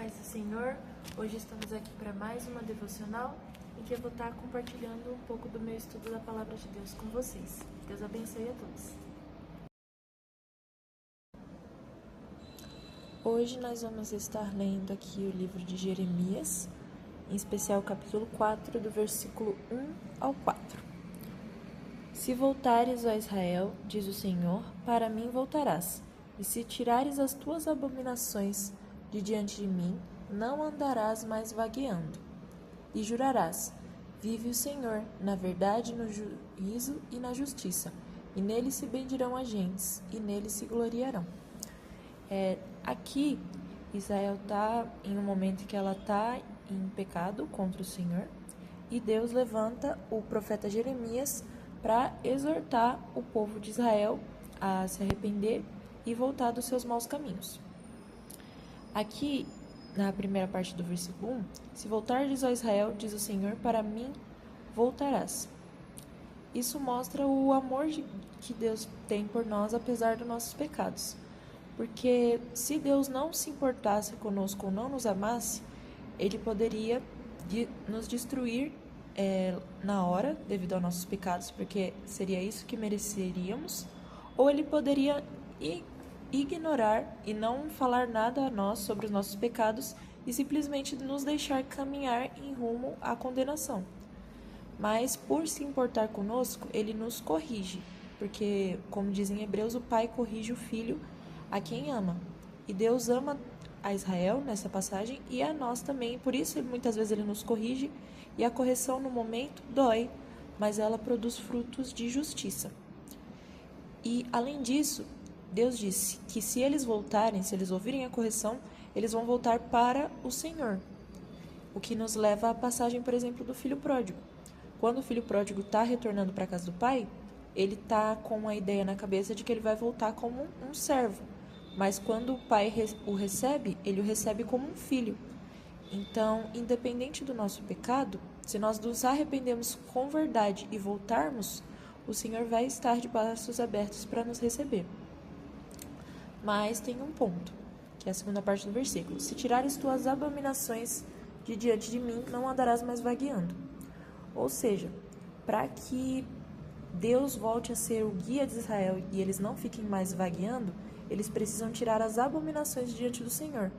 paz do Senhor. Hoje estamos aqui para mais uma devocional em que eu vou estar compartilhando um pouco do meu estudo da Palavra de Deus com vocês. Deus abençoe a todos. Hoje nós vamos estar lendo aqui o livro de Jeremias, em especial o capítulo 4, do versículo 1 ao 4. Se voltares, ó Israel, diz o Senhor, para mim voltarás, e se tirares as tuas abominações de diante de mim, não andarás mais vagueando. E jurarás, vive o Senhor, na verdade, no juízo e na justiça, e nele se bendirão as gentes, e nele se gloriarão. Aqui, Israel está em um momento que ela está em pecado contra o Senhor, e Deus levanta o profeta Jeremias para exortar o povo de Israel a se arrepender e voltar dos seus maus caminhos. Aqui, na primeira parte do versículo 1, se voltares a Israel, diz o Senhor, para mim voltarás. Isso mostra o amor que Deus tem por nós, apesar dos nossos pecados. Porque se Deus não se importasse conosco ou não nos amasse, Ele poderia nos destruir na hora, devido aos nossos pecados, porque seria isso que mereceríamos, ou Ele poderia ignorar e não falar nada a nós sobre os nossos pecados e simplesmente nos deixar caminhar em rumo à condenação. Mas, por se importar conosco, Ele nos corrige, porque, como diz em Hebreus, o Pai corrige o Filho a quem ama. E Deus ama a Israel nessa passagem e a nós também, por isso muitas vezes Ele nos corrige e a correção no momento dói, mas ela produz frutos de justiça. E, além disso, Deus disse que se eles voltarem, se eles ouvirem a correção, eles vão voltar para o Senhor. O que nos leva à passagem, por exemplo, do filho pródigo. Quando o filho pródigo está retornando para a casa do pai, ele está com a ideia na cabeça de que ele vai voltar como um servo. Mas quando o pai o recebe, ele o recebe como um filho. Então, independente do nosso pecado, se nós nos arrependemos com verdade e voltarmos, o Senhor vai estar de braços abertos para nos receber. Mas tem um ponto, que é a segunda parte do versículo. Se tirares tuas abominações de diante de mim, não andarás mais vagueando. Ou seja, para que Deus volte a ser o guia de Israel e eles não fiquem mais vagueando, eles precisam tirar as abominações diante do Senhor.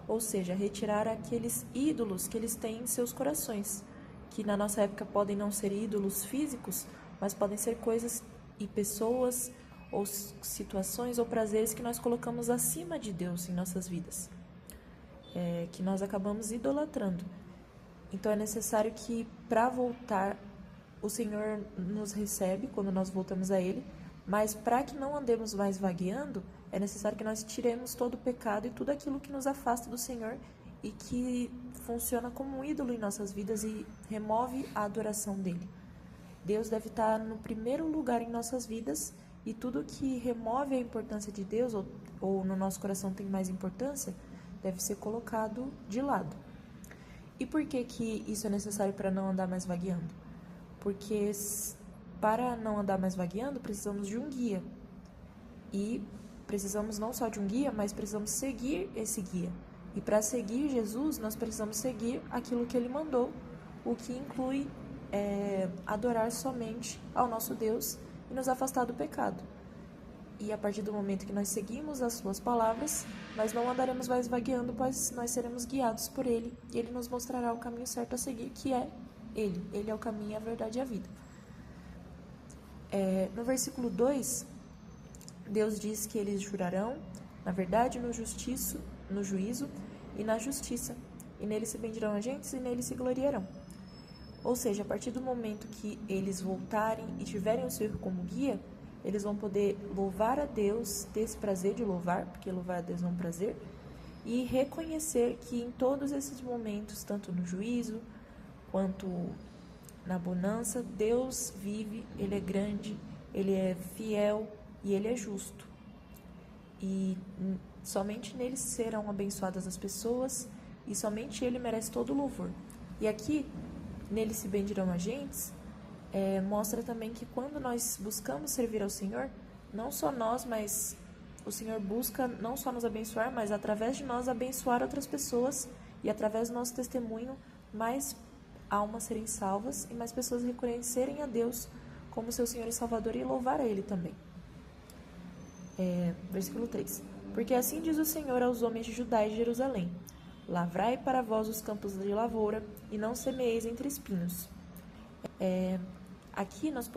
Ou seja, retirar aqueles ídolos que eles têm em seus corações, que na nossa época podem não ser ídolos físicos, mas podem ser coisas e pessoas ou situações ou prazeres que nós colocamos acima de Deus em nossas vidas, que nós acabamos idolatrando. Então é necessário que, para voltar, o Senhor nos recebe quando nós voltamos a Ele, mas para que não andemos mais vagueando, é necessário que nós tiremos todo o pecado e tudo aquilo que nos afasta do Senhor e que funciona como um ídolo em nossas vidas e remove a adoração dEle. Deus deve estar no primeiro lugar em nossas vidas e tudo que remove a importância de Deus ou no nosso coração tem mais importância, deve ser colocado de lado. E por que isso é necessário para não andar mais vagueando? Porque para não andar mais vagueando, precisamos de um guia. E precisamos não só de um guia, mas precisamos seguir esse guia. E para seguir Jesus, nós precisamos seguir aquilo que Ele mandou, o que inclui adorar somente ao nosso Deus e nos afastar do pecado. E a partir do momento que nós seguimos as suas palavras, nós não andaremos mais vagueando, pois nós seremos guiados por Ele e Ele nos mostrará o caminho certo a seguir, que é Ele. Ele é o caminho, a verdade e a vida. No versículo 2, Deus diz que eles jurarão, na verdade, no juízo e na justiça, e nele se bendirão as gentes e nele se gloriarão. Ou seja, a partir do momento que eles voltarem e tiverem o Senhor como guia, eles vão poder louvar a Deus, ter esse prazer de louvar, porque louvar a Deus é um prazer, e reconhecer que em todos esses momentos, tanto no juízo quanto na bonança, Deus vive, Ele é grande, Ele é fiel e Ele é justo. E somente nele serão abençoadas as pessoas e somente Ele merece todo o louvor. E aqui, nele se bendirão as gentes, mostra também que quando nós buscamos servir ao Senhor, não só nós, mas o Senhor busca não só nos abençoar, mas através de nós abençoar outras pessoas e através do nosso testemunho mais almas serem salvas e mais pessoas reconhecerem a Deus como seu Senhor e Salvador e louvar a Ele também. Versículo 3. Porque assim diz o Senhor aos homens de Judá e de Jerusalém: lavrai para vós os campos de lavoura e não semeeis entre espinhos. Aqui nós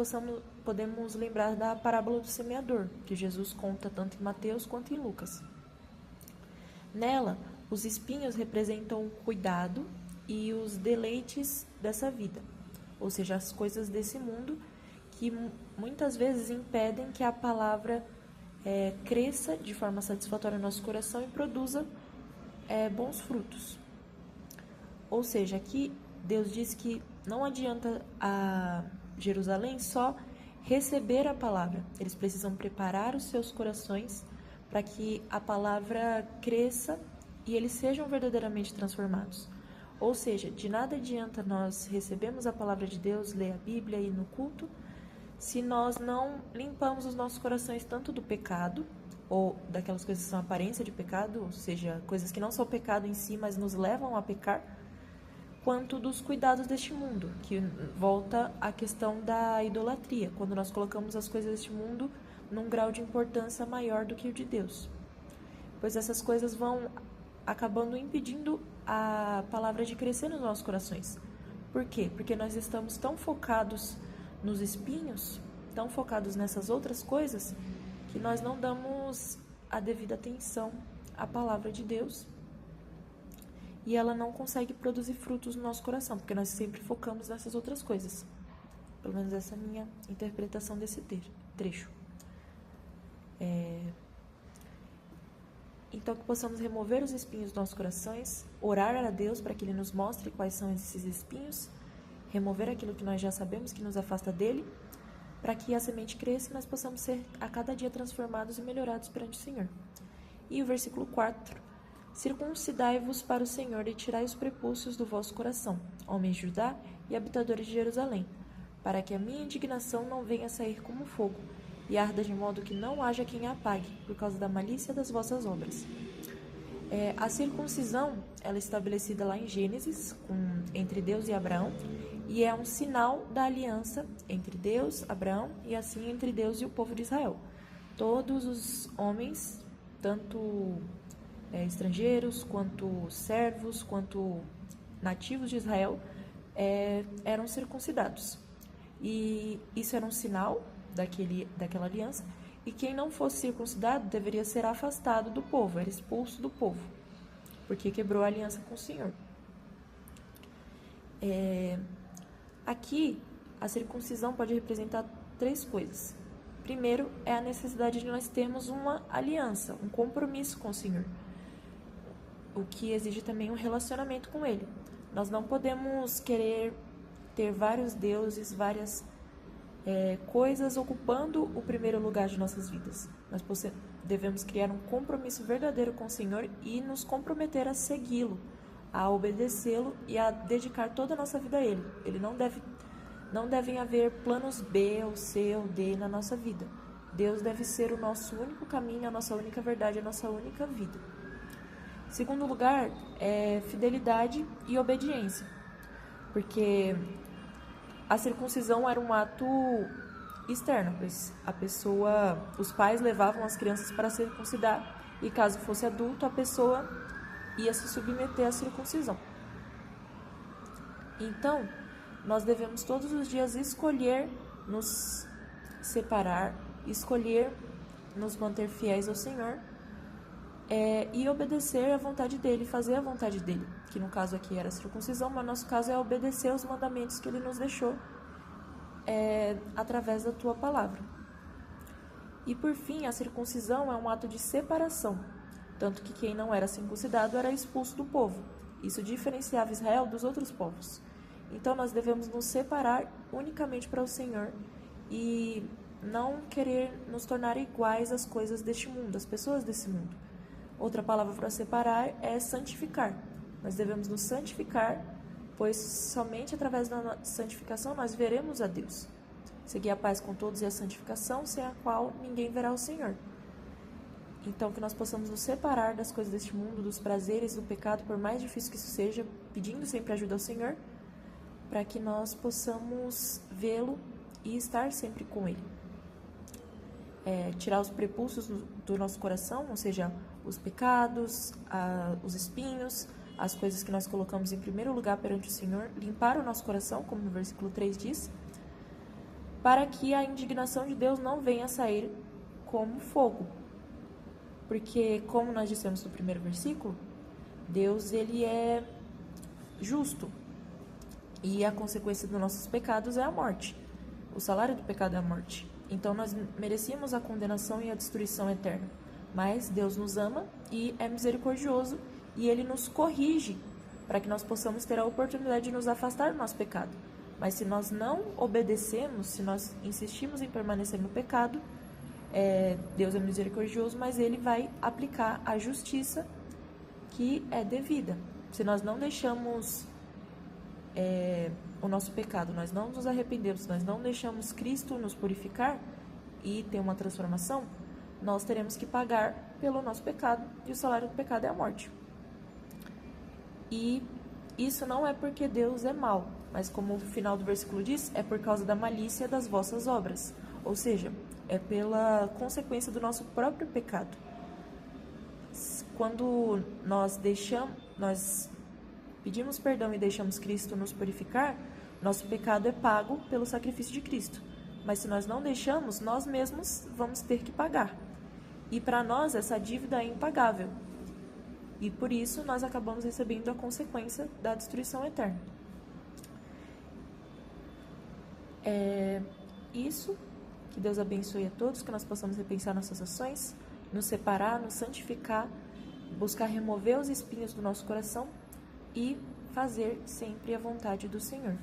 podemos lembrar da parábola do semeador, que Jesus conta tanto em Mateus quanto em Lucas. Nela, os espinhos representam o cuidado e os deleites dessa vida, ou seja, as coisas desse mundo que muitas vezes impedem que a palavra cresça de forma satisfatória no nosso coração e produza bons frutos. Ou seja, aqui Deus diz que não adianta a Jerusalém só receber a palavra, eles precisam preparar os seus corações para que a palavra cresça e eles sejam verdadeiramente transformados. Ou seja, de nada adianta nós recebermos a palavra de Deus, ler a Bíblia e ir no culto, se nós não limpamos os nossos corações tanto do pecado, ou daquelas coisas que são aparência de pecado, ou seja, coisas que não são pecado em si, mas nos levam a pecar, quanto dos cuidados deste mundo, que volta à questão da idolatria, quando nós colocamos as coisas deste mundo num grau de importância maior do que o de Deus. Pois essas coisas vão acabando impedindo a palavra de crescer nos nossos corações. Por quê? Porque nós estamos tão focados nos espinhos, tão focados nessas outras coisas, que nós não damos a devida atenção à palavra de Deus e ela não consegue produzir frutos no nosso coração, porque nós sempre focamos nessas outras coisas. Pelo menos essa é a minha interpretação desse trecho. Então, que possamos remover os espinhos dos nossos corações, orar a Deus para que Ele nos mostre quais são esses espinhos, remover aquilo que nós já sabemos que nos afasta dele, para que a semente cresça e nós possamos ser a cada dia transformados e melhorados perante o Senhor. E o versículo 4: circuncidai-vos para o Senhor e tirai os prepúcios do vosso coração, homens de Judá e habitadores de Jerusalém, para que a minha indignação não venha a sair como fogo, e arda de modo que não haja quem a apague, por causa da malícia das vossas obras. A circuncisão, ela é estabelecida lá em Gênesis, entre Deus e Abraão, e é um sinal da aliança entre Deus, Abraão, e assim entre Deus e o povo de Israel. Todos os homens, tanto estrangeiros, quanto servos, quanto nativos de Israel, eram circuncidados. E isso era um sinal daquela aliança, e quem não fosse circuncidado deveria ser afastado do povo, era expulso do povo, porque quebrou a aliança com o Senhor. Aqui, a circuncisão pode representar 3 coisas. Primeiro, é a necessidade de nós termos uma aliança, um compromisso com o Senhor, o que exige também um relacionamento com Ele. Nós não podemos querer ter vários deuses, várias coisas ocupando o primeiro lugar de nossas vidas. Nós devemos criar um compromisso verdadeiro com o Senhor e nos comprometer a segui-lo, a obedecê-lo e a dedicar toda a nossa vida a Ele. Não devem haver planos B, ou C, ou D na nossa vida. Deus deve ser o nosso único caminho, a nossa única verdade, a nossa única vida. Segundo lugar, fidelidade e obediência, porque a circuncisão era um ato externo, pois os pais levavam as crianças para circuncidar e caso fosse adulto, a pessoa ia se submeter à circuncisão. Então, nós devemos todos os dias escolher nos separar, escolher nos manter fiéis ao Senhor e obedecer à vontade dEle, fazer a vontade dEle, que no caso aqui era a circuncisão, mas no nosso caso é obedecer aos mandamentos que Ele nos deixou através da Tua palavra. E por fim, a circuncisão é um ato de separação, tanto que quem não era circuncidado era expulso do povo. Isso diferenciava Israel dos outros povos. Então nós devemos nos separar unicamente para o Senhor e não querer nos tornar iguais às coisas deste mundo, às pessoas desse mundo. Outra palavra para separar é santificar. Nós devemos nos santificar, pois somente através da santificação nós veremos a Deus. Seguir a paz com todos e a santificação, sem a qual ninguém verá o Senhor. Então, que nós possamos nos separar das coisas deste mundo, dos prazeres, do pecado, por mais difícil que isso seja, pedindo sempre ajuda ao Senhor, para que nós possamos vê-lo e estar sempre com Ele. Tirar os prepulsos do nosso coração, ou seja, os pecados, os espinhos, as coisas que nós colocamos em primeiro lugar perante o Senhor, limpar o nosso coração, como no versículo 3 diz, para que a indignação de Deus não venha a sair como fogo. Porque, como nós dissemos no primeiro versículo, Deus, ele é justo. E a consequência dos nossos pecados é a morte. O salário do pecado é a morte. Então, nós merecíamos a condenação e a destruição eterna. Mas Deus nos ama e é misericordioso e Ele nos corrige para que nós possamos ter a oportunidade de nos afastar do nosso pecado. Mas se nós não obedecemos, se nós insistimos em permanecer no pecado, Deus é misericordioso, mas Ele vai aplicar a justiça que é devida. Se nós não deixamos o nosso pecado, nós não nos arrependemos, nós não deixamos Cristo nos purificar e ter uma transformação, nós teremos que pagar pelo nosso pecado, e o salário do pecado é a morte. E isso não é porque Deus é mau, mas como o final do versículo diz, é por causa da malícia das vossas obras, ou seja, é pela consequência do nosso próprio pecado. Quando nós pedimos perdão e deixamos Cristo nos purificar, nosso pecado é pago pelo sacrifício de Cristo. Mas se nós não deixamos, nós mesmos vamos ter que pagar. E para nós essa dívida é impagável. E por isso nós acabamos recebendo a consequência da destruição eterna. Isso, que Deus abençoe a todos, que nós possamos repensar nossas ações, nos separar, nos santificar, buscar remover os espinhos do nosso coração e fazer sempre a vontade do Senhor.